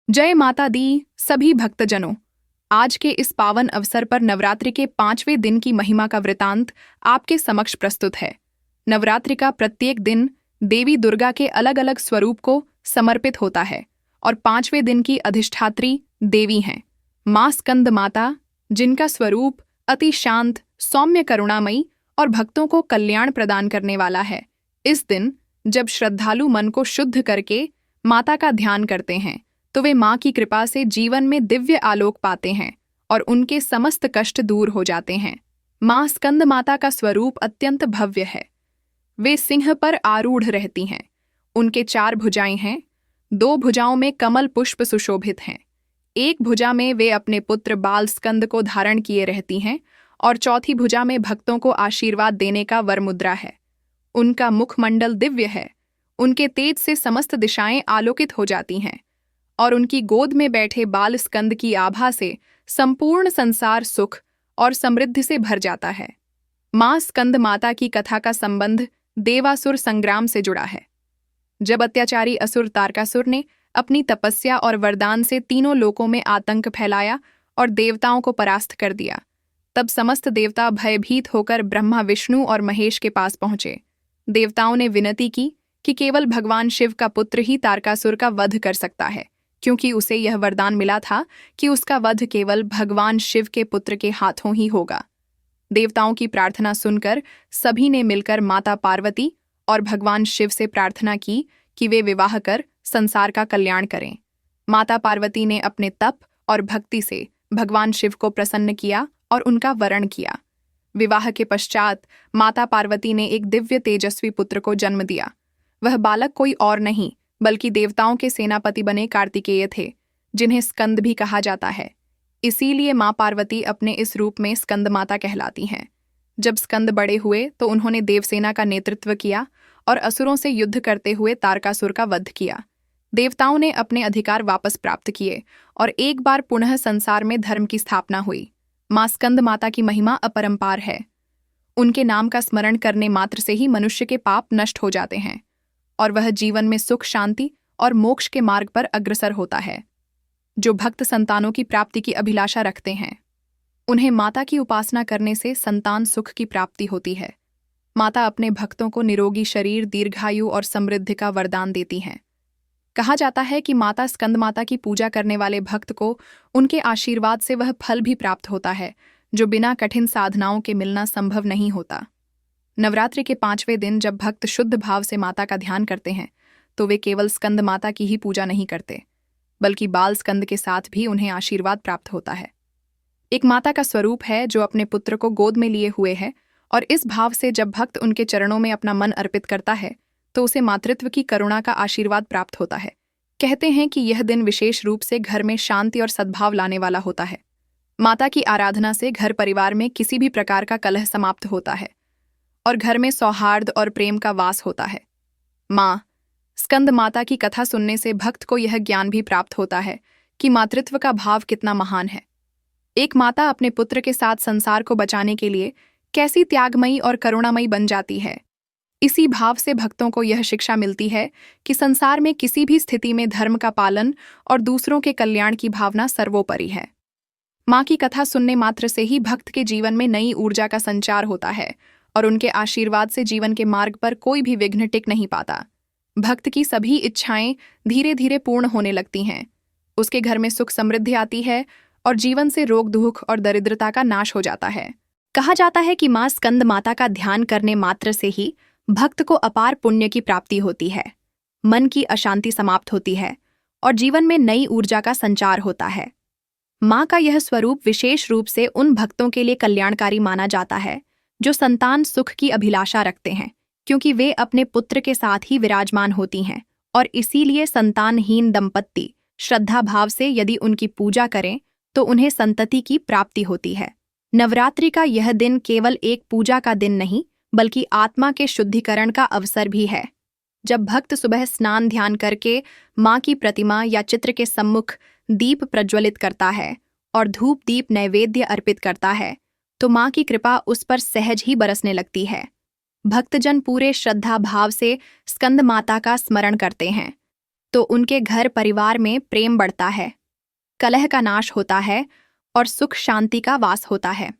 जय माता दी सभी भक्तजनों। आज के इस पावन अवसर पर नवरात्रि के 5वें दिन की महिमा का वृतांत आपके समक्ष प्रस्तुत है। नवरात्रि का प्रत्येक दिन देवी दुर्गा के अलग अलग स्वरूप को समर्पित होता है और 5वें दिन की अधिष्ठात्री देवी हैं माँ स्कंद माता, जिनका स्वरूप अति शांत, सौम्य, करुणामयी और भक्तों को कल्याण प्रदान करने वाला है। इस दिन जब श्रद्धालु मन को शुद्ध करके माता का ध्यान करते हैं तो वे माँ की कृपा से जीवन में दिव्य आलोक पाते हैं और उनके समस्त कष्ट दूर हो जाते हैं। माँ स्कंद माता का स्वरूप अत्यंत भव्य है। वे सिंह पर आरूढ़ रहती हैं। उनके 4 भुजाएं हैं। 2 भुजाओं में कमल पुष्प सुशोभित हैं। एक भुजा में वे अपने पुत्र बाल स्कंद को धारण किए रहती हैं और चौथी भुजा में भक्तों को आशीर्वाद देने का वर मुद्रा है। उनका मुखमंडल दिव्य है। उनके तेज से समस्त दिशाएं आलोकित हो जाती हैं और उनकी गोद में बैठे बाल स्कंद की आभा से संपूर्ण संसार सुख और समृद्धि से भर जाता है। माँ स्कंद माता की कथा का संबंध देवासुर संग्राम से जुड़ा है। जब अत्याचारी असुर तारकासुर ने अपनी तपस्या और वरदान से तीनों लोकों में आतंक फैलाया और देवताओं को परास्त कर दिया, तब समस्त देवता भयभीत होकर ब्रह्मा, विष्णु और महेश के पास पहुंचे। देवताओं ने विनती की कि केवल भगवान शिव का पुत्र ही तारकासुर का वध कर सकता है, क्योंकि उसे यह वरदान मिला था कि उसका वध केवल भगवान शिव के पुत्र के हाथों ही होगा। देवताओं की प्रार्थना सुनकर सभी ने मिलकर माता पार्वती और भगवान शिव से प्रार्थना की कि वे विवाह कर संसार का कल्याण करें। माता पार्वती ने अपने तप और भक्ति से भगवान शिव को प्रसन्न किया और उनका वरण किया। विवाह के पश्चात माता पार्वती ने एक दिव्य तेजस्वी पुत्र को जन्म दिया। वह बालक कोई और नहीं बल्कि देवताओं के सेनापति बने कार्तिकेय थे, जिन्हें स्कंद भी कहा जाता है। इसीलिए माँ पार्वती अपने इस रूप में स्कंद माता कहलाती हैं। जब स्कंद बड़े हुए तो उन्होंने देवसेना का नेतृत्व किया और असुरों से युद्ध करते हुए तारकासुर का वध किया। देवताओं ने अपने अधिकार वापस प्राप्त किए और एक बार पुनः संसार में धर्म की स्थापना हुई। माँ स्कंद माता की महिमा अपरंपार है। उनके नाम का स्मरण करने मात्र से ही मनुष्य के पाप नष्ट हो जाते हैं और वह जीवन में सुख, शांति और मोक्ष के मार्ग पर अग्रसर होता है। जो भक्त संतानों की प्राप्ति की अभिलाषा रखते हैं, उन्हें माता की उपासना करने से संतान सुख की प्राप्ति होती है। माता अपने भक्तों को निरोगी शरीर, दीर्घायु और समृद्धि का वरदान देती हैं। कहा जाता है कि माता स्कंद माता की पूजा करने वाले भक्त को उनके आशीर्वाद से वह फल भी प्राप्त होता है जो बिना कठिन साधनाओं के मिलना संभव नहीं होता। नवरात्रि के 5वें दिन जब भक्त शुद्ध भाव से माता का ध्यान करते हैं तो वे केवल स्कंद माता की ही पूजा नहीं करते, बल्कि बाल स्कंद के साथ भी उन्हें आशीर्वाद प्राप्त होता है। एक माता का स्वरूप है जो अपने पुत्र को गोद में लिए हुए है और इस भाव से जब भक्त उनके चरणों में अपना मन अर्पित करता है तो उसे मातृत्व की करुणा का आशीर्वाद प्राप्त होता है। कहते हैं कि यह दिन विशेष रूप से घर में शांति और सद्भाव लाने वाला होता है। माता की आराधना से घर परिवार में किसी भी प्रकार का कलह समाप्त होता है और घर में सौहार्द और प्रेम का वास होता है। माँ स्कंद माता की कथा सुनने से भक्त को यह ज्ञान भी प्राप्त होता है कि मातृत्व का भाव कितना महान है। एक माता अपने पुत्र के साथ संसार को बचाने के लिए कैसी त्यागमयी और करुणामयी बन जाती है। इसी भाव से भक्तों को यह शिक्षा मिलती है कि संसार में किसी भी स्थिति में धर्म का पालन और दूसरों के कल्याण की भावना सर्वोपरि है। माँ की कथा सुनने मात्र से ही भक्त के जीवन में नई ऊर्जा का संचार होता है और उनके आशीर्वाद से जीवन के मार्ग पर कोई भी विघ्न टिक नहीं पाता। भक्त की सभी इच्छाएं धीरे धीरे पूर्ण होने लगती हैं। उसके घर में सुख समृद्धि आती है और जीवन से रोग, दुख और दरिद्रता का नाश हो जाता है। कहा जाता है कि माँ स्कंद माता का ध्यान करने मात्र से ही भक्त को अपार पुण्य की प्राप्ति होती है, मन की अशांति समाप्त होती है और जीवन में नई ऊर्जा का संचार होता है। माँ का यह स्वरूप विशेष रूप से उन भक्तों के लिए कल्याणकारी माना जाता है जो संतान सुख की अभिलाषा रखते हैं, क्योंकि वे अपने पुत्र के साथ ही विराजमान होती हैं और इसीलिए संतानहीन दंपत्ति श्रद्धा भाव से यदि उनकी पूजा करें तो उन्हें संतति की प्राप्ति होती है। नवरात्रि का यह दिन केवल एक पूजा का दिन नहीं बल्कि आत्मा के शुद्धिकरण का अवसर भी है। जब भक्त सुबह स्नान ध्यान करके माँ की प्रतिमा या चित्र के सम्मुख दीप प्रज्वलित करता है और धूप दीप नैवेद्य अर्पित करता है तो माँ की कृपा उस पर सहज ही बरसने लगती है। भक्तजन पूरे श्रद्धा भाव से स्कंद माता का स्मरण करते हैं तो उनके घर परिवार में प्रेम बढ़ता है, कलह का नाश होता है और सुख शांति का वास होता है।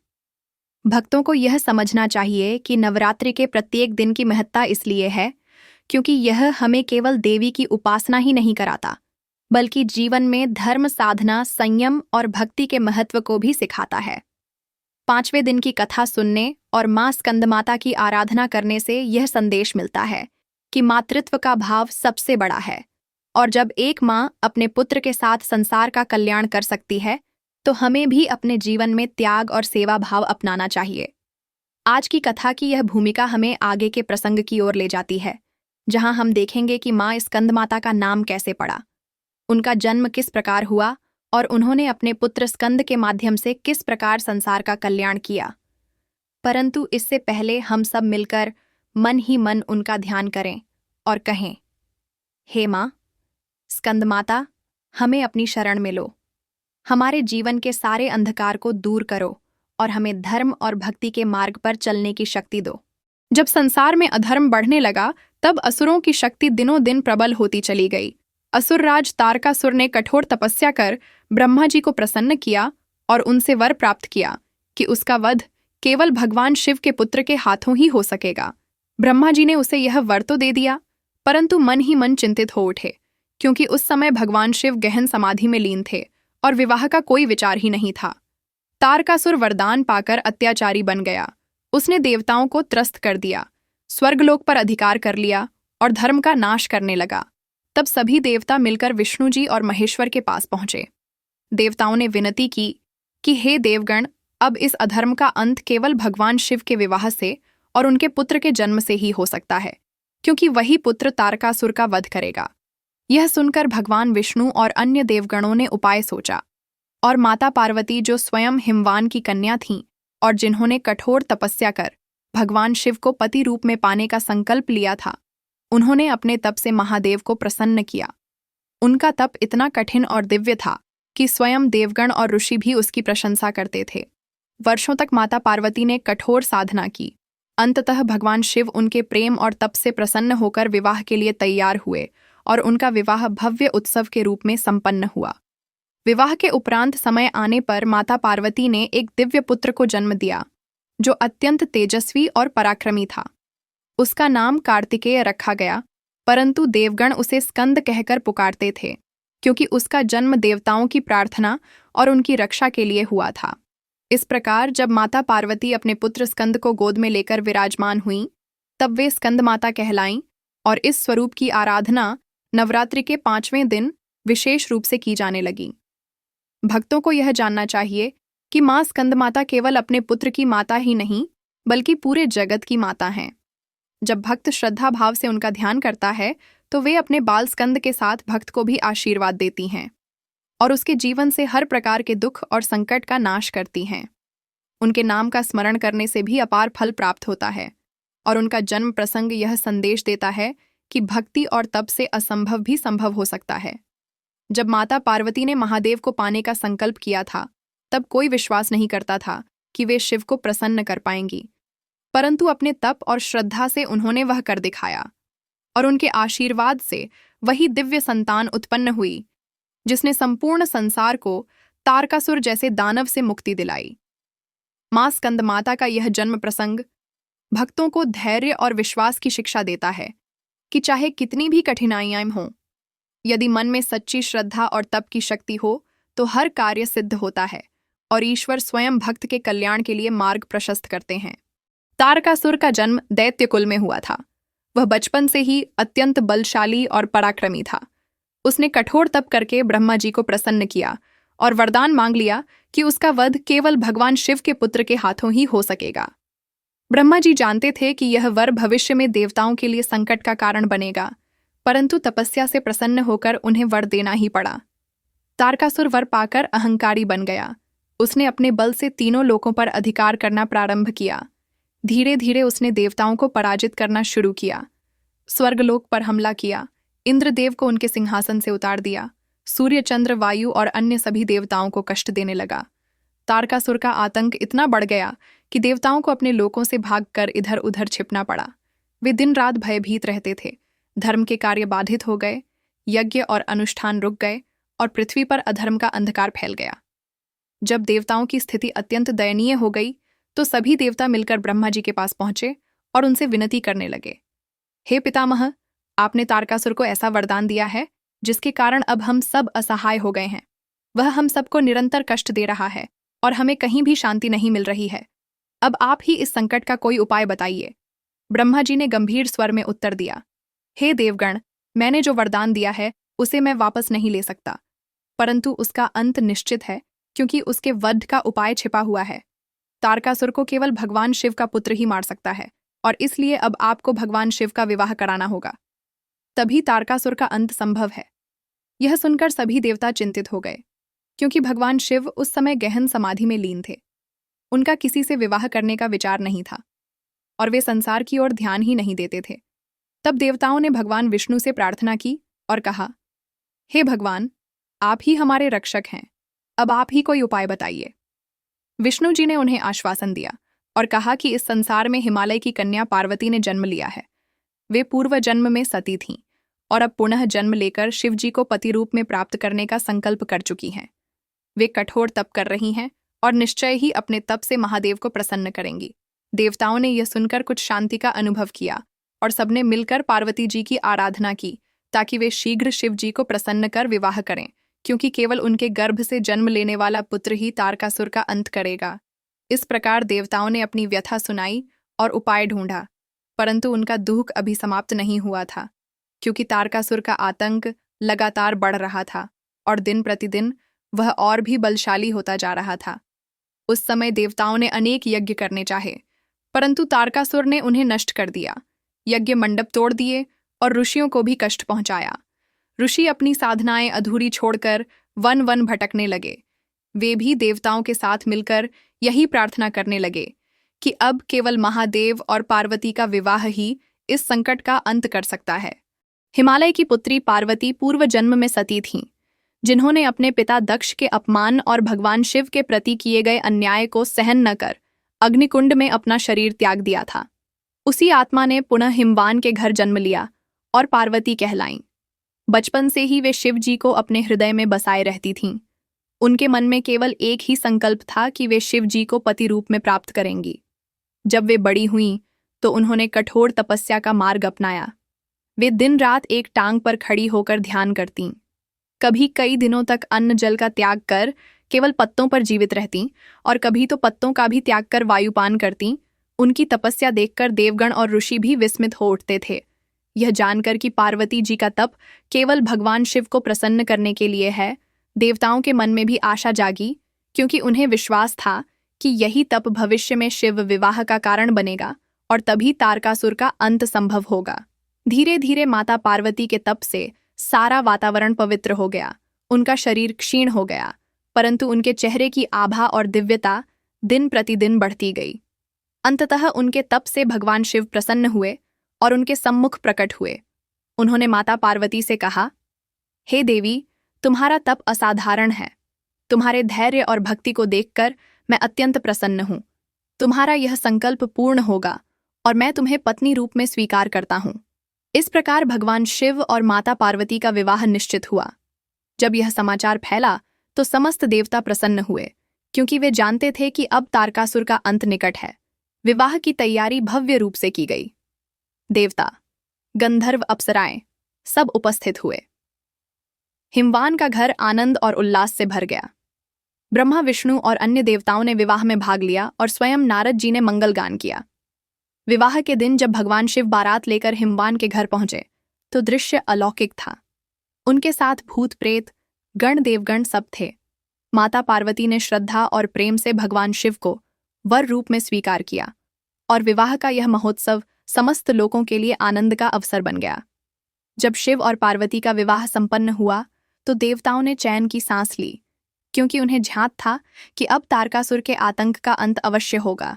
भक्तों को यह समझना चाहिए कि नवरात्रि के प्रत्येक दिन की महत्ता इसलिए है क्योंकि यह हमें केवल देवी की उपासना ही नहीं कराता, बल्कि जीवन में धर्म साधना, संयम और भक्ति के महत्व को भी सिखाता है। 5वें दिन की कथा सुनने और मां स्कंदमाता की आराधना करने से यह संदेश मिलता है कि मातृत्व का भाव सबसे बड़ा है, और जब एक मां अपने पुत्र के साथ संसार का कल्याण कर सकती है, तो हमें भी अपने जीवन में त्याग और सेवा भाव अपनाना चाहिए। आज की कथा की यह भूमिका हमें आगे के प्रसंग की ओर ले जाती है, जहां हम देखेंगे कि मां स्कंदमाता का नाम कैसे पड़ा, उनका जन्म किस प्रकार हुआ और उन्होंने अपने पुत्र स्कंद के माध्यम से किस प्रकार संसार का कल्याण किया। परंतु इससे पहले हम सब मिलकर मन ही मन उनका ध्यान करें और कहें, हे मां स्कंदमाता, हमें अपनी शरण में लो, हमारे जीवन के सारे अंधकार को दूर करो और हमें धर्म और भक्ति के मार्ग पर चलने की शक्ति दो। जब संसार में अधर्म बढ़ने लगा, तब असुरों की शक्ति दिनों दिन प्रबल होती चली गई। असुरराज तारकासुर ने कठोर तपस्या कर ब्रह्मा जी को प्रसन्न किया और उनसे वर प्राप्त किया कि उसका वध केवल भगवान शिव के पुत्र के हाथों ही हो सकेगा। ब्रह्मा जी ने उसे यह वर तो दे दिया, परंतु मन ही मन चिंतित हो उठे, क्योंकि उस समय भगवान शिव गहन समाधि में लीन थे और विवाह का कोई विचार ही नहीं था। तारकासुर वरदान पाकर अत्याचारी बन गया। उसने देवताओं को त्रस्त कर दिया, स्वर्गलोक पर अधिकार कर लिया और धर्म का नाश करने लगा। तब सभी देवता मिलकर विष्णु जी और महेश्वर के पास पहुंचे। देवताओं ने विनती की कि हे देवगण, अब इस अधर्म का अंत केवल भगवान शिव के विवाह से और उनके पुत्र के जन्म से ही हो सकता है, क्योंकि वही पुत्र तारकासुर का वध करेगा। यह सुनकर भगवान विष्णु और अन्य देवगणों ने उपाय सोचा, और माता पार्वती, जो स्वयं हिमवान की कन्या थीं और जिन्होंने कठोर तपस्या कर भगवान शिव को पति रूप में पाने का संकल्प लिया था, उन्होंने अपने तप से महादेव को प्रसन्न किया। उनका तप इतना कठिन और दिव्य था कि स्वयं देवगण और ऋषि भी उसकी प्रशंसा करते थे। वर्षों तक माता पार्वती ने कठोर साधना की। अंततः भगवान शिव उनके प्रेम और तप से प्रसन्न होकर विवाह के लिए तैयार हुए और उनका विवाह भव्य उत्सव के रूप में संपन्न हुआ। विवाह के उपरांत समय आने पर माता पार्वती ने एक दिव्य पुत्र को जन्म दिया, जो अत्यंत तेजस्वी और पराक्रमी था। उसका नाम कार्तिकेय रखा गया, परंतु देवगण उसे स्कंद कहकर पुकारते थे, क्योंकि उसका जन्म देवताओं की प्रार्थना और उनकी रक्षा के लिए हुआ था। इस प्रकार जब माता पार्वती अपने पुत्र स्कंद को गोद में लेकर विराजमान हुईं, तब वे स्कंद माता कहलाईं और इस स्वरूप की आराधना नवरात्रि के 5वें दिन विशेष रूप से की जाने लगी। भक्तों को यह जानना चाहिए कि मां स्कंदमाता केवल अपने पुत्र की माता ही नहीं, बल्कि पूरे जगत की माता हैं। जब भक्त श्रद्धा भाव से उनका ध्यान करता है, तो वे अपने बाल स्कंद के साथ भक्त को भी आशीर्वाद देती हैं और उसके जीवन से हर प्रकार के दुख और संकट का नाश करती हैं। उनके नाम का स्मरण करने से भी अपार फल प्राप्त होता है, और उनका जन्म प्रसंग यह संदेश देता है कि भक्ति और तप से असंभव भी संभव हो सकता है। जब माता पार्वती ने महादेव को पाने का संकल्प किया था, तब कोई विश्वास नहीं करता था कि वे शिव को प्रसन्न कर पाएंगी, परंतु अपने तप और श्रद्धा से उन्होंने वह कर दिखाया, और उनके आशीर्वाद से वही दिव्य संतान उत्पन्न हुई जिसने संपूर्ण संसार को तारकासुर जैसे दानव से मुक्ति दिलाई। मां स्कंदमाता का यह जन्म प्रसंग भक्तों को धैर्य और विश्वास की शिक्षा देता है कि चाहे कितनी भी कठिनाइयां हों, यदि मन में सच्ची श्रद्धा और तप की शक्ति हो, तो हर कार्य सिद्ध होता है और ईश्वर स्वयं भक्त के कल्याण के लिए मार्ग प्रशस्त करते हैं। तारकासुर का जन्म दैत्य कुल में हुआ था। वह बचपन से ही अत्यंत बलशाली और पराक्रमी था। उसने कठोर तप करके ब्रह्मा जी को प्रसन्न किया और वरदान मांग लिया कि उसका वध केवल भगवान शिव के पुत्र के हाथों ही हो सकेगा। ब्रह्मा जी जानते थे कि यह वर भविष्य में देवताओं के लिए संकट का कारण बनेगा, परंतु तपस्या से प्रसन्न होकर उन्हें वर देना ही पड़ा। तारकासुर वर पाकर अहंकारी बन गया। उसने अपने बल से तीनों लोकों पर अधिकार करना प्रारंभ किया। धीरे धीरे उसने देवताओं को पराजित करना शुरू किया। स्वर्गलोक पर हमला किया, इंद्रदेव को उनके सिंहासन से उतार दिया, सूर्य, चंद्र, वायु और अन्य सभी देवताओं को कष्ट देने लगा। तारकासुर का आतंक इतना बढ़ गया कि देवताओं को अपने लोकों से भागकर इधर उधर छिपना पड़ा। वे दिन रात भयभीत रहते थे। धर्म के कार्य बाधित हो गए। यज्ञ और अनुष्ठान रुक गए और पृथ्वी पर अधर्म का अंधकार फैल गया। जब देवताओं की स्थिति अत्यंत दयनीय हो गई तो सभी देवता मिलकर ब्रह्मा जी के पास पहुंचे और उनसे विनती करने लगे, हे पितामह, आपने तारकासुर को ऐसा वरदान दिया है जिसके कारण अब हम सब असहाय हो गए हैं। वह हम सबको निरंतर कष्ट दे रहा है और हमें कहीं भी शांति नहीं मिल रही है। अब आप ही इस संकट का कोई उपाय बताइए। ब्रह्मा जी ने गंभीर स्वर में उत्तर दिया, हे देवगण, मैंने जो वरदान दिया है उसे मैं वापस नहीं ले सकता, परंतु उसका अंत निश्चित है क्योंकि उसके वध का उपाय छिपा हुआ है। तारकासुर को केवल भगवान शिव का पुत्र ही मार सकता है और इसलिए अब आपको भगवान शिव का विवाह कराना होगा, तभी तारकासुर का अंत संभव है। यह सुनकर सभी देवता चिंतित हो गए क्योंकि भगवान शिव उस समय गहन समाधि में लीन थे। उनका किसी से विवाह करने का विचार नहीं था और वे संसार की ओर ध्यान ही नहीं देते थे। तब देवताओं ने भगवान विष्णु से प्रार्थना की और कहा, हे भगवान, आप ही हमारे रक्षक हैं, अब आप ही कोई उपाय बताइए। विष्णु जी ने उन्हें आश्वासन दिया और कहा कि इस संसार में हिमालय की कन्या पार्वती ने जन्म लिया है। वे पूर्व जन्म में सती थीं और अब पुनः जन्म लेकर शिव जी को पति रूप में प्राप्त करने का संकल्प कर चुकी हैं। वे कठोर तप कर रही हैं और निश्चय ही अपने तप से महादेव को प्रसन्न करेंगी। देवताओं ने यह सुनकर कुछ शांति का अनुभव किया और सबने मिलकर पार्वती जी की आराधना की ताकि वे शीघ्र शिव जी को प्रसन्न कर विवाह करें, क्योंकि केवल उनके गर्भ से जन्म लेने वाला पुत्र ही तारकासुर का अंत करेगा। इस प्रकार देवताओं ने अपनी व्यथा सुनाई और उपाय ढूंढा, परंतु उनका दुख अभी समाप्त नहीं हुआ था, क्योंकि तारकासुर का आतंक लगातार बढ़ रहा था और दिन प्रतिदिन वह और भी बलशाली होता जा रहा था। उस समय देवताओं ने अनेक यज्ञ करने चाहे, परंतु तारकासुर ने उन्हें नष्ट कर दिया। यज्ञ मंडप तोड़ दिए और ऋषियों को भी कष्ट पहुंचाया। ऋषि अपनी साधनाएं अधूरी छोड़कर वन वन भटकने लगे। वे भी देवताओं के साथ मिलकर यही प्रार्थना करने लगे कि अब केवल महादेव और पार्वती का विवाह ही इस संकट का अंत कर सकता है। हिमालय की पुत्री पार्वती पूर्व जन्म में सती थीं, जिन्होंने अपने पिता दक्ष के अपमान और भगवान शिव के प्रति किए गए अन्याय को सहन न कर अग्निकुंड में अपना शरीर त्याग दिया था। उसी आत्मा ने पुनः हिमवान के घर जन्म लिया और पार्वती कहलाईं। बचपन से ही वे शिव जी को अपने हृदय में बसाए रहती थीं। उनके मन में केवल एक ही संकल्प था कि वे शिव जी को पति रूप में प्राप्त करेंगी। जब वे बड़ी हुईं तो उन्होंने कठोर तपस्या का मार्ग अपनाया। वे दिन रात एक टांग पर खड़ी होकर ध्यान करतीं, कभी कई दिनों तक अन्न जल का त्याग कर केवल पत्तों पर जीवित रहतीं और कभी तो पत्तों का भी त्याग कर वायुपान करतीं। उनकी तपस्या देखकर देवगण और ऋषि भी विस्मित हो उठते थे, यह जानकर कि पार्वती जी का तप केवल भगवान शिव को प्रसन्न करने के लिए है। देवताओं के मन में भी आशा जागी, क्योंकि उन्हें विश्वास था कि यही तप भविष्य में शिव विवाह का कारण बनेगा और तभी तारकासुर का अंत संभव होगा। धीरे धीरे माता पार्वती के तप से सारा वातावरण पवित्र हो गया। उनका शरीर क्षीण हो गया, परंतु उनके चेहरे की आभा और दिव्यता दिन प्रतिदिन बढ़ती गई। अंततः उनके तप से भगवान शिव प्रसन्न हुए और उनके सम्मुख प्रकट हुए। उन्होंने माता पार्वती से कहा, हे देवी, तुम्हारा तप असाधारण है। तुम्हारे धैर्य और भक्ति को देखकर मैं अत्यंत प्रसन्न हूँ। तुम्हारा यह संकल्प पूर्ण होगा और मैं तुम्हें पत्नी रूप में स्वीकार करता हूँ। इस प्रकार भगवान शिव और माता पार्वती का विवाह निश्चित हुआ। जब यह समाचार फैला तो समस्त देवता प्रसन्न हुए, क्योंकि वे जानते थे कि अब तारकासुर का अंत निकट है। विवाह की तैयारी भव्य रूप से की गई। देवता, गंधर्व, अप्सराएं सब उपस्थित हुए। हिमवान का घर आनंद और उल्लास से भर गया। ब्रह्मा, विष्णु और अन्य देवताओं ने विवाह में भाग लिया और स्वयं नारद जी ने मंगल गान किया। विवाह के दिन जब भगवान शिव बारात लेकर हिमवान के घर पहुंचे तो दृश्य अलौकिक था। उनके साथ भूत प्रेत, गण देवगण सब थे। माता पार्वती ने श्रद्धा और प्रेम से भगवान शिव को वर रूप में स्वीकार किया और विवाह का यह महोत्सव समस्त लोगों के लिए आनंद का अवसर बन गया। जब शिव और पार्वती का विवाह संपन्न हुआ तो देवताओं ने चैन की सांस ली, क्योंकि उन्हें झांत था कि अब तारकासुर के आतंक का अंत अवश्य होगा।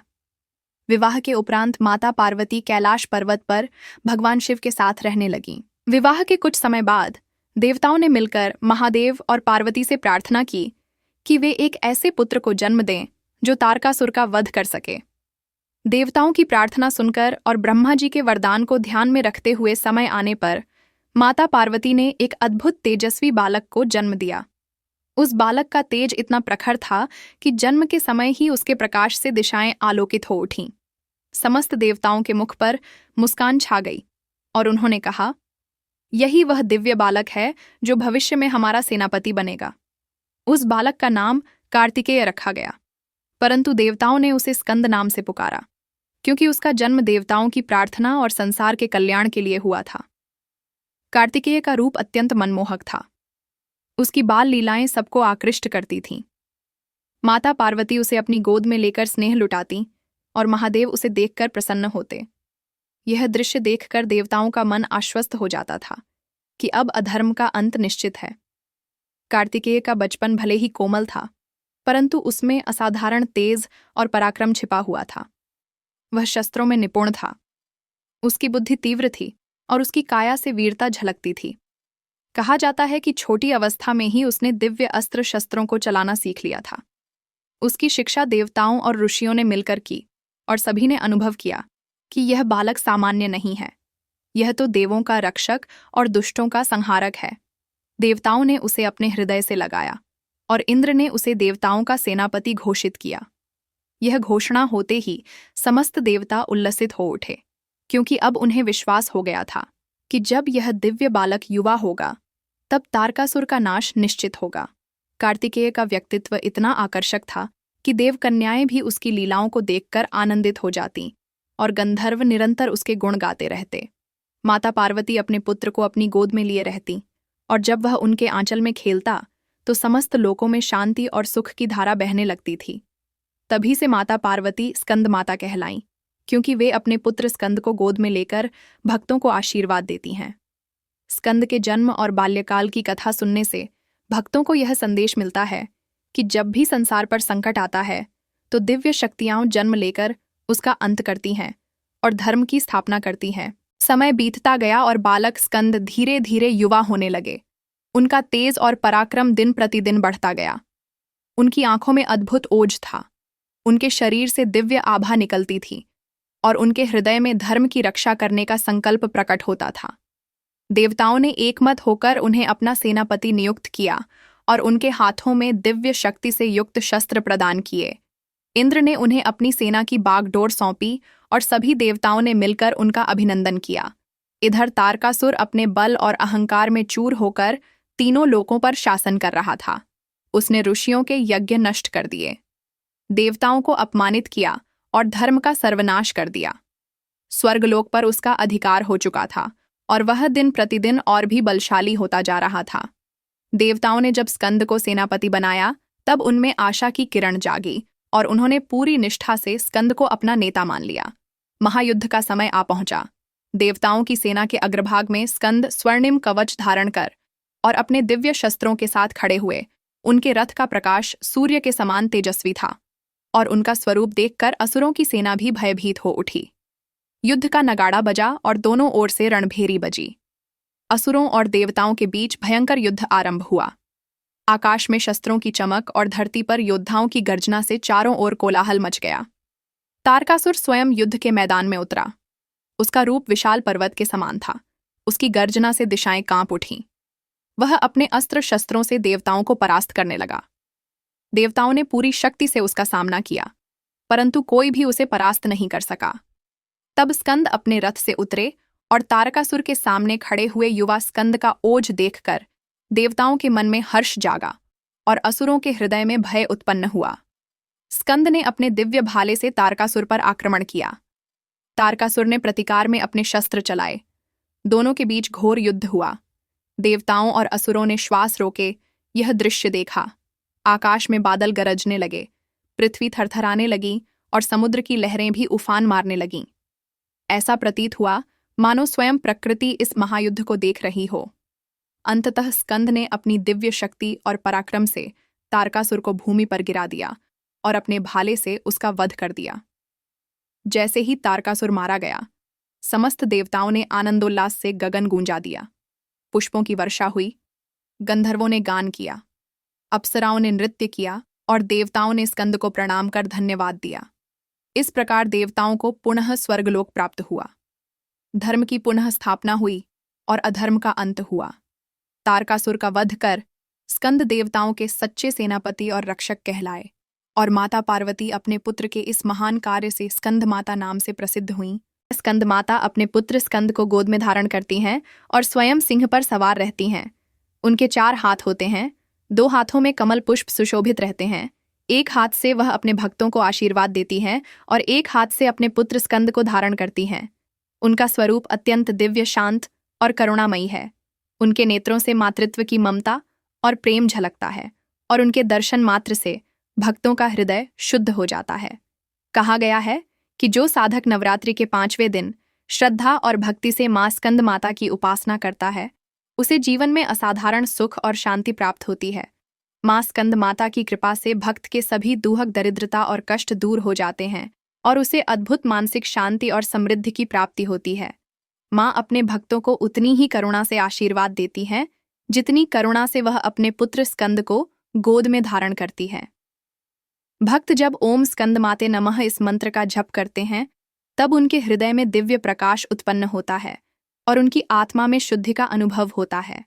विवाह के उपरांत माता पार्वती कैलाश पर्वत पर भगवान शिव के साथ रहने लगीं। विवाह के कुछ समय बाद देवताओं ने मिलकर महादेव और पार्वती से प्रार्थना की कि वे एक ऐसे पुत्र को जन्म दें जो तारकासुर का वध कर सके। देवताओं की प्रार्थना सुनकर और ब्रह्मा जी के वरदान को ध्यान में रखते हुए समय आने पर माता पार्वती ने एक अद्भुत तेजस्वी बालक को जन्म दिया। उस बालक का तेज इतना प्रखर था कि जन्म के समय ही उसके प्रकाश से दिशाएं आलोकित हो उठीं। समस्त देवताओं के मुख पर मुस्कान छा गई और उन्होंने कहा, यही वह दिव्य बालक है जो भविष्य में हमारा सेनापति बनेगा। उस बालक का नाम कार्तिकेय रखा गया, परंतु देवताओं ने उसे स्कंद नाम से पुकारा, क्योंकि उसका जन्म देवताओं की प्रार्थना और संसार के कल्याण के लिए हुआ था। कार्तिकेय का रूप अत्यंत मनमोहक था। उसकी बाल लीलाएं सबको आकृष्ट करती थीं। माता पार्वती उसे अपनी गोद में लेकर स्नेह लुटाती और महादेव उसे देखकर प्रसन्न होते। यह दृश्य देखकर देवताओं का मन आश्वस्त हो जाता था कि अब अधर्म का अंत निश्चित है। कार्तिकेय का बचपन भले ही कोमल था, परंतु उसमें असाधारण तेज और पराक्रम छिपा हुआ था। वह शस्त्रों में निपुण था। उसकी बुद्धि तीव्र थी और उसकी काया से वीरता झलकती थी। कहा जाता है कि छोटी अवस्था में ही उसने दिव्य अस्त्र शस्त्रों को चलाना सीख लिया था। उसकी शिक्षा देवताओं और ऋषियों ने मिलकर की और सभी ने अनुभव किया कि यह बालक सामान्य नहीं है। यह तो देवों का रक्षक और दुष्टों का संहारक है। देवताओं ने उसे अपने हृदय से लगाया और इंद्र ने उसे देवताओं का सेनापति घोषित किया। यह घोषणा होते ही समस्त देवता उल्लसित हो उठे, क्योंकि अब उन्हें विश्वास हो गया था कि जब यह दिव्य बालक युवा होगा तब तारकासुर का नाश निश्चित होगा। कार्तिकेय का व्यक्तित्व इतना आकर्षक था कि देवकन्याएं भी उसकी लीलाओं को देखकर आनंदित हो जातीं और गंधर्व निरंतर उसके गुण गाते रहते। माता पार्वती अपने पुत्र को अपनी गोद में लिए रहती और जब वह उनके आंचल में खेलता तो समस्त लोकों में शांति और सुख की धारा बहने लगती थी। तभी से माता पार्वती स्कंद माता कहलाईं, क्योंकि वे अपने पुत्र स्कंद को गोद में लेकर भक्तों को आशीर्वाद देती हैं। स्कंद के जन्म और बाल्यकाल की कथा सुनने से भक्तों को यह संदेश मिलता है कि जब भी संसार पर संकट आता है तो दिव्य शक्तियां जन्म लेकर उसका अंत करती हैं और धर्म की स्थापना करती हैं। समय बीतता गया और बालक स्कंद धीरे धीरे युवा होने लगे। उनका तेज और पराक्रम दिन प्रतिदिन बढ़ता गया। उनकी आंखों में अद्भुत ओज था। उनके शरीर से दिव्य आभा निकलती थी और उनके हृदय में धर्म की रक्षा करने का संकल्प प्रकट होता था। देवताओं ने एकमत होकर उन्हें अपना सेनापति नियुक्त किया और उनके हाथों में दिव्य शक्ति से युक्त शस्त्र प्रदान किए। इंद्र ने उन्हें अपनी सेना की बागडोर सौंपी और सभी देवताओं ने मिलकर उनका अभिनंदन किया। इधर तारकासुर अपने बल और अहंकार में चूर होकर तीनों लोकों पर शासन कर रहा था। उसने ऋषियों के यज्ञ नष्ट कर दिए, देवताओं को अपमानित किया और धर्म का सर्वनाश कर दिया। स्वर्गलोक पर उसका अधिकार हो चुका था और वह दिन प्रतिदिन और भी बलशाली होता जा रहा था। देवताओं ने जब स्कंद को सेनापति बनाया तब उनमें आशा की किरण जागी और उन्होंने पूरी निष्ठा से स्कंद को अपना नेता मान लिया। महायुद्ध का समय आ पहुंचा। देवताओं की सेना के अग्रभाग में स्कंद स्वर्णिम कवच धारण कर और अपने दिव्य शस्त्रों के साथ खड़े हुए। उनके रथ का प्रकाश सूर्य के समान तेजस्वी था और उनका स्वरूप देखकर असुरों की सेना भी भयभीत हो उठी। युद्ध का नगाड़ा बजा और दोनों ओर से रणभेरी बजी। असुरों और देवताओं के बीच भयंकर युद्ध आरंभ हुआ। आकाश में शस्त्रों की चमक और धरती पर योद्धाओं की गर्जना से चारों ओर कोलाहल मच गया। तारकासुर स्वयं युद्ध के मैदान में उतरा। उसका रूप विशाल पर्वत के समान था। उसकी गर्जना से दिशाएं कांप उठीं। वह अपने अस्त्र शस्त्रों से देवताओं को परास्त करने लगा। देवताओं ने पूरी शक्ति से उसका सामना किया, परंतु कोई भी उसे परास्त नहीं कर सका। तब स्कंद अपने रथ से उतरे और तारकासुर के सामने खड़े हुए युवा स्कंद का ओज देखकर देवताओं के मन में हर्ष जागा और असुरों के हृदय में भय उत्पन्न हुआ। स्कंद ने अपने दिव्य भाले से तारकासुर पर आक्रमण किया। तारकासुर ने प्रतिकार में अपने शस्त्र चलाए। दोनों के बीच घोर युद्ध हुआ। देवताओं और असुरों ने श्वास रोके यह दृश्य देखा। आकाश में बादल गरजने लगे, पृथ्वी थरथराने लगी और समुद्र की लहरें भी उफान मारने लगीं। ऐसा प्रतीत हुआ मानो स्वयं प्रकृति इस महायुद्ध को देख रही हो। अंततः स्कंद ने अपनी दिव्य शक्ति और पराक्रम से तारकासुर को भूमि पर गिरा दिया और अपने भाले से उसका वध कर दिया। जैसे ही तारकासुर मारा गया, समस्त देवताओं ने आनंदोल्लास से गगन गूंजा दिया। पुष्पों की वर्षा हुई, गंधर्वों ने गान किया, अप्सराओं ने नृत्य किया और देवताओं ने स्कंद को प्रणाम कर धन्यवाद दिया। इस प्रकार देवताओं को पुनः स्वर्गलोक प्राप्त हुआ। धर्म की पुनः स्थापना हुई और अधर्म का अंत हुआ। तारकासुर का वध कर स्कंद देवताओं के सच्चे सेनापति और रक्षक कहलाए, और माता पार्वती अपने पुत्र के इस महान कार्य से स्कंद माता नाम से प्रसिद्ध हुईं। स्कंद माता अपने पुत्र स्कंद को गोद में धारण करती हैं और स्वयं सिंह पर सवार रहती हैं। उनके 4 हाथ होते हैं, 2 हाथों में कमल पुष्प सुशोभित रहते हैं। एक हाथ से वह अपने भक्तों को आशीर्वाद देती हैं और एक हाथ से अपने पुत्र स्कंद को धारण करती हैं। उनका स्वरूप अत्यंत दिव्य, शांत और करुणामयी है। उनके नेत्रों से मातृत्व की ममता और प्रेम झलकता है और उनके दर्शन मात्र से भक्तों का हृदय शुद्ध हो जाता है। कहा गया है कि जो साधक नवरात्रि के 5वें दिन श्रद्धा और भक्ति से मां स्कंद माता की उपासना करता है, उसे जीवन में असाधारण सुख और शांति प्राप्त होती है। मां स्कंद माता की कृपा से भक्त के सभी दुहक, दरिद्रता और कष्ट दूर हो जाते हैं और उसे अद्भुत मानसिक शांति और समृद्धि की प्राप्ति होती है। मां अपने भक्तों को उतनी ही करुणा से आशीर्वाद देती हैं जितनी करुणा से वह अपने पुत्र स्कंद को गोद में धारण करती है। भक्त जब ओम स्कंद माते नमः इस मंत्र का जप करते हैं, तब उनके हृदय में दिव्य प्रकाश उत्पन्न होता है और उनकी आत्मा में शुद्धि का अनुभव होता है।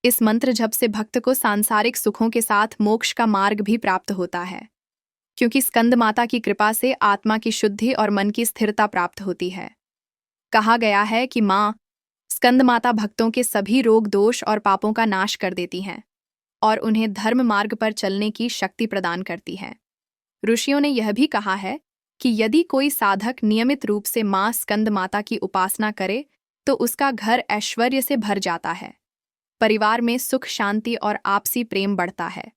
इस मंत्र जप से भक्त को सांसारिक सुखों के साथ मोक्ष का मार्ग भी प्राप्त होता है, क्योंकि स्कंद माता की कृपा से आत्मा की शुद्धि और मन की स्थिरता प्राप्त होती है। कहा गया है कि मां स्कंद माता भक्तों के सभी रोग, दोष और पापों का नाश कर देती हैं और उन्हें धर्म मार्ग पर चलने की शक्ति प्रदान करती है। ऋषियों ने यह भी कहा है कि यदि कोई साधक नियमित रूप से मां स्कंद माता की उपासना करे तो उसका घर ऐश्वर्य से भर जाता है, परिवार में सुख, शांति और आपसी प्रेम बढ़ता है,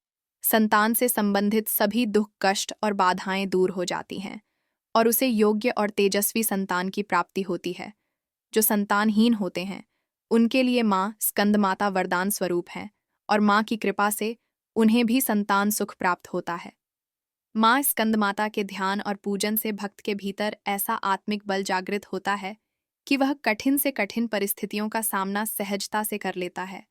संतान से संबंधित सभी दुख, कष्ट और बाधाएं दूर हो जाती हैं और उसे योग्य और तेजस्वी संतान की प्राप्ति होती है। जो संतानहीन होते हैं उनके लिए मां स्कंद माता वरदान स्वरूप हैं और मां की कृपा से उन्हें भी संतान सुख प्राप्त होता है। मां स्कंद माता के ध्यान और पूजन से भक्त के भीतर ऐसा आत्मिक बल जागृत होता है कि वह कठिन से कठिन परिस्थितियों का सामना सहजता से कर लेता है।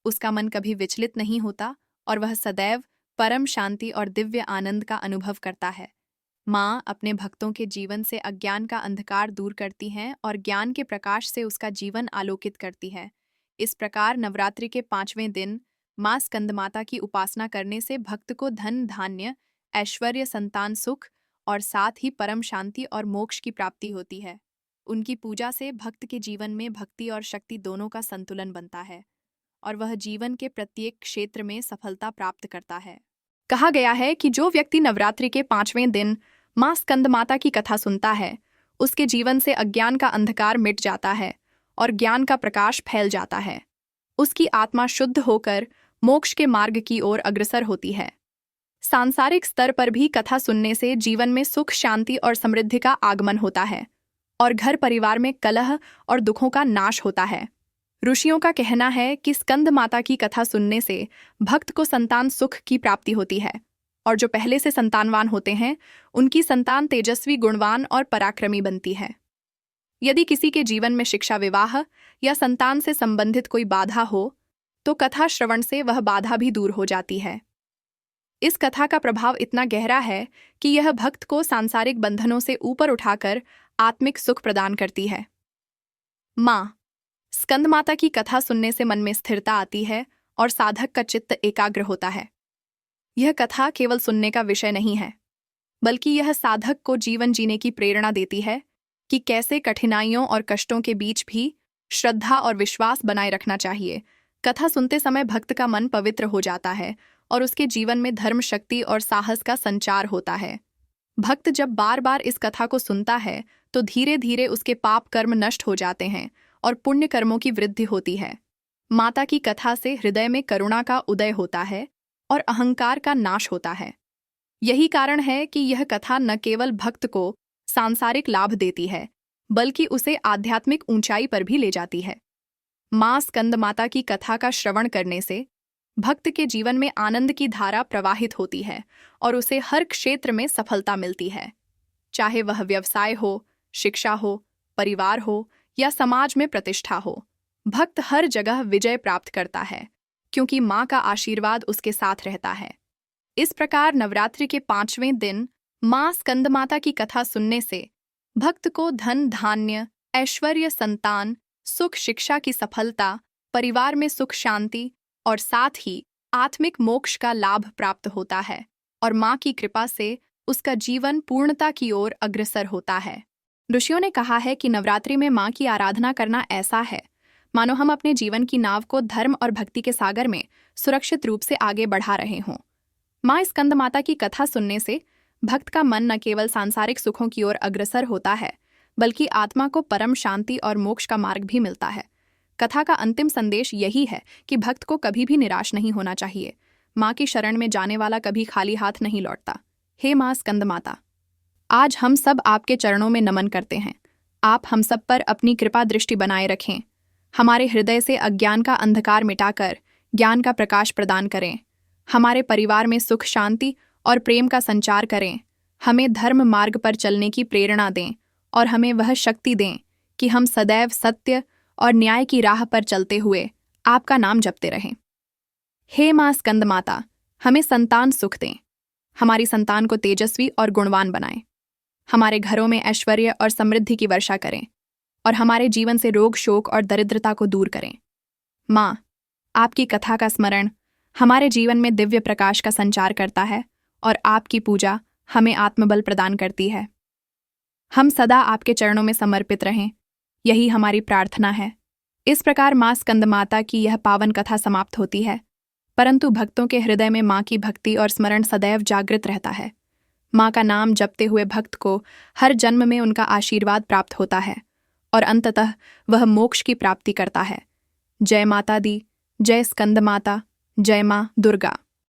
उसका मन कभी विचलित नहीं होता और वह सदैव परम शांति और दिव्य आनंद का अनुभव करता है। मां अपने भक्तों के जीवन से अज्ञान का अंधकार दूर करती हैं और ज्ञान के प्रकाश से उसका जीवन आलोकित करती है। इस प्रकार नवरात्रि के 5वें दिन मां स्कंद माता की उपासना करने से भक्त को धन, धान्य, ऐश्वर्य, संतान सुख और साथ ही परम शांति और मोक्ष की प्राप्ति होती है। उनकी पूजा से भक्त के जीवन में भक्ति और शक्ति दोनों का संतुलन बनता है और वह जीवन के प्रत्येक क्षेत्र में सफलता प्राप्त करता है। कहा गया है कि जो व्यक्ति नवरात्रि के 5वें दिन मां स्कंद माता की कथा सुनता है, उसके जीवन से अज्ञान का अंधकार मिट जाता है और ज्ञान का प्रकाश फैल जाता है। उसकी आत्मा शुद्ध होकर मोक्ष के मार्ग की ओर अग्रसर होती है। सांसारिक स्तर पर भी कथा सुनने से जीवन में सुख, शांति और समृद्धि का आगमन होता है और घर परिवार में कलह और दुखों का नाश होता है। ऋषियों का कहना है कि स्कंद माता की कथा सुनने से भक्त को संतान सुख की प्राप्ति होती है और जो पहले से संतानवान होते हैं उनकी संतान तेजस्वी, गुणवान और पराक्रमी बनती है। यदि किसी के जीवन में शिक्षा, विवाह या संतान से संबंधित कोई बाधा हो तो कथा श्रवण से वह बाधा भी दूर हो जाती है। इस कथा का प्रभाव इतना गहरा है कि यह भक्त को सांसारिक बंधनों से ऊपर उठाकर आत्मिक सुख प्रदान करती है। मां स्कंद माता की कथा सुनने से मन में स्थिरता आती है और साधक का चित्त एकाग्र होता है। यह कथा केवल सुनने का विषय नहीं है, बल्कि यह साधक को जीवन जीने की प्रेरणा देती है कि कैसे कठिनाइयों और कष्टों के बीच भी श्रद्धा और विश्वास बनाए रखना चाहिए। कथा सुनते समय भक्त का मन पवित्र हो जाता है और उसके जीवन में धर्म, शक्ति और साहस का संचार होता है। भक्त जब बार बार इस कथा को सुनता है तो धीरे धीरे उसके पाप कर्म नष्ट हो जाते हैं और पुण्य कर्मों की वृद्धि होती है। माता की कथा से हृदय में करुणा का उदय होता है और अहंकार का नाश होता है। यही कारण है कि यह कथा न केवल भक्त को सांसारिक लाभ देती है, बल्कि उसे आध्यात्मिक ऊंचाई पर भी ले जाती है। मां स्कंद माता की कथा का श्रवण करने से भक्त के जीवन में आनंद की धारा प्रवाहित होती है और उसे हर क्षेत्र में सफलता मिलती है। चाहे वह व्यवसाय हो, शिक्षा हो, परिवार हो या समाज में प्रतिष्ठा हो, भक्त हर जगह विजय प्राप्त करता है, क्योंकि मां का आशीर्वाद उसके साथ रहता है। इस प्रकार नवरात्रि के 5वें दिन मां स्कंद माता की कथा सुनने से भक्त को धन, धान्य, ऐश्वर्य, संतान, सुख, शिक्षा की सफलता, परिवार में सुख शांति और साथ ही आत्मिक मोक्ष का लाभ प्राप्त होता है और माँ की कृपा से उसका जीवन पूर्णता की ओर अग्रसर होता है। ऋषियों ने कहा है कि नवरात्रि में माँ की आराधना करना ऐसा है मानो हम अपने जीवन की नाव को धर्म और भक्ति के सागर में सुरक्षित रूप से आगे बढ़ा रहे हों। माँ स्कंद माता की कथा सुनने से भक्त का मन न केवल सांसारिक सुखों की ओर अग्रसर होता है, बल्कि आत्मा को परम शांति और मोक्ष का मार्ग भी मिलता है। कथा का अंतिम संदेश यही है कि भक्त को कभी भी निराश नहीं होना चाहिए। माँ की शरण में जाने वाला कभी खाली हाथ नहीं लौटता। हे माँ स्कंद माता, आज हम सब आपके चरणों में नमन करते हैं। आप हम सब पर अपनी कृपा दृष्टि बनाए रखें। हमारे हृदय से अज्ञान का अंधकार मिटाकर ज्ञान का प्रकाश प्रदान करें। हमारे परिवार में सुख शांति और प्रेम का संचार करें। हमें धर्म मार्ग पर चलने की प्रेरणा दें और हमें वह शक्ति दें कि हम सदैव सत्य और न्याय की राह पर चलते हुए आपका नाम जपते रहें। हे माँ स्कंद माता, हमें संतान सुख दें। हमारी संतान को तेजस्वी और गुणवान बनाएं। हमारे घरों में ऐश्वर्य और समृद्धि की वर्षा करें और हमारे जीवन से रोग, शोक और दरिद्रता को दूर करें। माँ, आपकी कथा का स्मरण हमारे जीवन में दिव्य प्रकाश का संचार करता है और आपकी पूजा हमें आत्मबल प्रदान करती है। हम सदा आपके चरणों में समर्पित रहें, यही हमारी प्रार्थना है। इस प्रकार माँ स्कंद माता की यह पावन कथा समाप्त होती है, परंतु भक्तों के हृदय में माँ की भक्ति और स्मरण सदैव जागृत रहता है। माँ का नाम जपते हुए भक्त को हर जन्म में उनका आशीर्वाद प्राप्त होता है और अंततः वह मोक्ष की प्राप्ति करता है। जय माता दी, जय स्कंद माता, जय माँ दुर्गा।